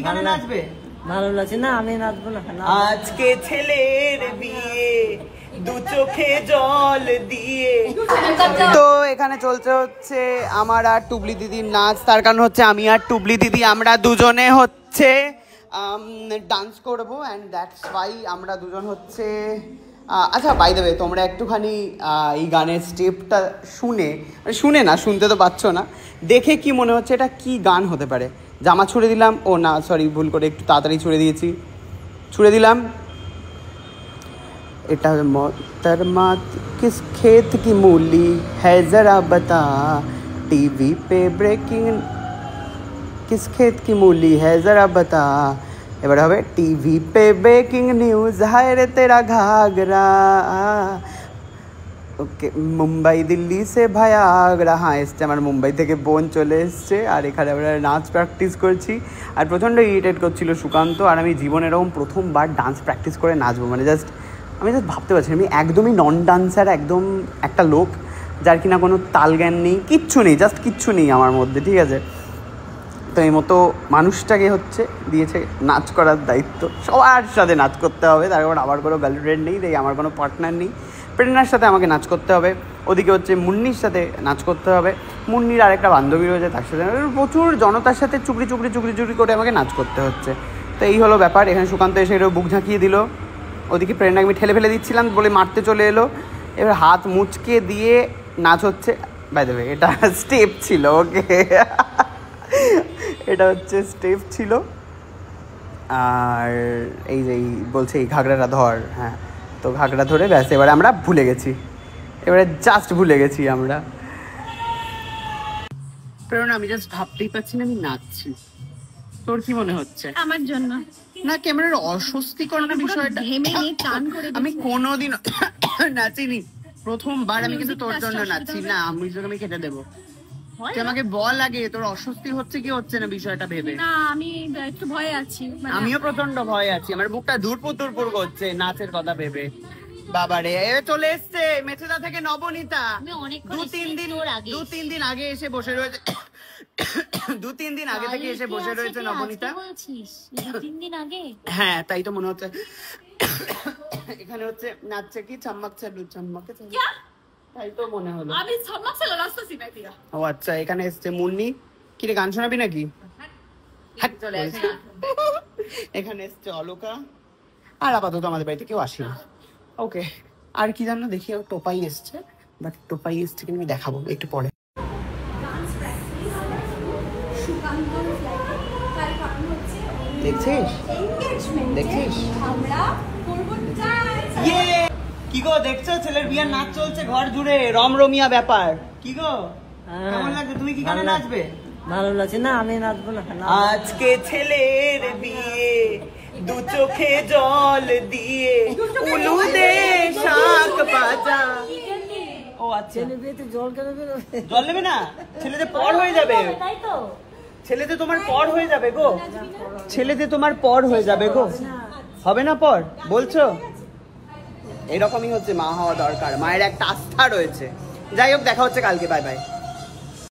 গানে নাচবে? ভালো লাগছে না, আমি নাচবো না। আজকে ছেলের বিয়ে, দু চোখে জল দিয়ে। তো এখানে চলছে হচ্ছে আমার আর টুবলি দিদির নাচ। তার কারণ হচ্ছে আমি আর টুবলি দিদি আমরা দুজনে হচ্ছে ডান্স করবো, অ্যান্ড দ্যাটস ওয়াই আমরা দুজন হচ্ছে। আচ্ছা বাই দ্য ওয়ে, তোমরা একটুখানি এই গানের স্টেপটা শুনে না, শুনতে তো পাচ্ছ না, দেখে কি মনে হচ্ছে এটা কি গান হতে পারে? জামা ছুড়ে দিলাম, ও না সরি ভুল করে একটু তাড়াতাড়ি ছুড়ে দিলাম। এটা मोहतरमा किस खेत की मूली है जरा बता, टीवी पे ब्रेकिंग किस खेत की मूली है जरा बता। এবার হবে টিভি पे ब्रेकिंग न्यूज हाय रे तेरा घाघरा, ওকে মুম্বাই দিল্লি সে ভায়া আগ্রা। হ্যাঁ এসছে, আমার মুম্বাই থেকে বোন চলে এসছে, আর এখানে আমরা নাচ প্র্যাকটিস করছি। আর প্রচণ্ড ইরিটেট করছিল সুকান্ত, আর আমি জীবনে এরকম প্রথমবার ডান্স প্র্যাকটিস করে নাচবো, মানে আমি জাস্ট ভাবতে পারছি আমি একদমই নন ডান্সার, একদম একটা লোক যার কিনা কোনো তাল জ্ঞান নেই, কিচ্ছু নেই, জাস্ট কিচ্ছু নেই আমার মধ্যে, ঠিক আছে? তো এই মতো মানুষটাকে হচ্ছে দিয়েছে নাচ করার দায়িত্ব, সবার সাথে নাচ করতে হবে। তারপর আমার কোনো গার্লফ্রেন্ড নেই, তাই আমার কোনো পার্টনার নেই, প্রেরণার সাথে আমাকে নাচ করতে হবে। ওদিকে হচ্ছে মুন্নির সাথে নাচ করতে হবে, মুন্নির আরেকটা বান্ধবী রয়েছে তার সাথে, প্রচুর জনতার সাথে চুকরি করে আমাকে নাচ করতে হচ্ছে। তো এই হলো ব্যাপার। এখানে সুকান্ত এসে বুক ঝাঁকিয়ে দিল, ওদিকে প্রেরণাকে আমি ঠেলে ফেলে দিচ্ছিলাম বলে মারতে চলে এলো। এবার হাত মুচকে দিয়ে নাচ হচ্ছে। বাই দ্য ওয়ে এটা স্টেপ ছিল, ওকে এটা হচ্ছে স্টেপ ছিল। আর এই যে বলছে এই ঘাগড়াটা ধর, হ্যাঁ তো ঘাগড়া ধরে ব্যাস এবারে আমরা ভুলে গেছি, জাস্ট ভুলে গেছি আমরা। প্রেরণা আমি জাস্ট ভাবতেই পারছি না আমি নাচছি, তোর কি মনে হচ্ছে? আমার জন্য না ক্যামেরার অস্বস্তিকর বিষয়টা, আমি কোনোদিন নাচিনি, প্রথমবার আমি কিন্তু তোর জন্য নাচছি। না আমি কেটে দেবো, তুই আমাকে বল আগে তোর অস্বস্তি হচ্ছে কি হচ্ছে না বিষয়টা ভেবে। না আমি একটু ভয়ে আছি, আমিও প্রচন্ড ভয়ে আছি, আমার বুকটা ধুরপুর করছে নাচের কথা ভেবে। বাবারে চলে এসছে মেছেদা থেকে নবনীতা, দু তিন দিন আগে এসে বসে রয়েছে, 2-3 দিন আগে থেকে এসে বসে রয়েছে নবনীতা। হ্যাঁ তাই তো মনে হচ্ছে। এখানে হচ্ছে নাচছে কি চাম্মাকে তাই তো মনে হলো। ও আচ্ছা এখানে এসছে মুন্নি, কি রে গান শোনাবি নাকি? এখানে এসছে অলোকা, আর আপাতত আমাদের বাড়িতে কেউ আসেনি। ওকে আর কি জানো দেখি টোপাই এসছে, বাট টোপাই এসছে কিন্তু আমি দেখাবো একটু পরে। দেখছিস কি গো দেখছো ছেলের বিয়ের নাচ চলছে ঘর জুড়ে, রমরমিয়া ব্যাপার। কি গো কেমন লাগছে? তুমি কি গানে নাচবে? ভালো লাগছে না, আমি নাচবো না। আজকে ছেলের বিয়ে, দু চোখে জল দিয়ে, উলু দে শাঁখ বাজা। ও আচ্ছা বিয়েতে জল কেন বেরোবে? জল নেবে না? ছেলেদের পর হয়ে যাবে, ছেলেতে তোমার পর হয়ে যাবে গো, ছেলেতে তোমার পর হয়ে যাবে গো। হবে না পর বলছো? এরকমই হচ্ছে মা হওয়া দরকার, মায়ের একটা আস্থা রয়েছে। যাই হোক দেখা হচ্ছে কালকে, বাই বাই।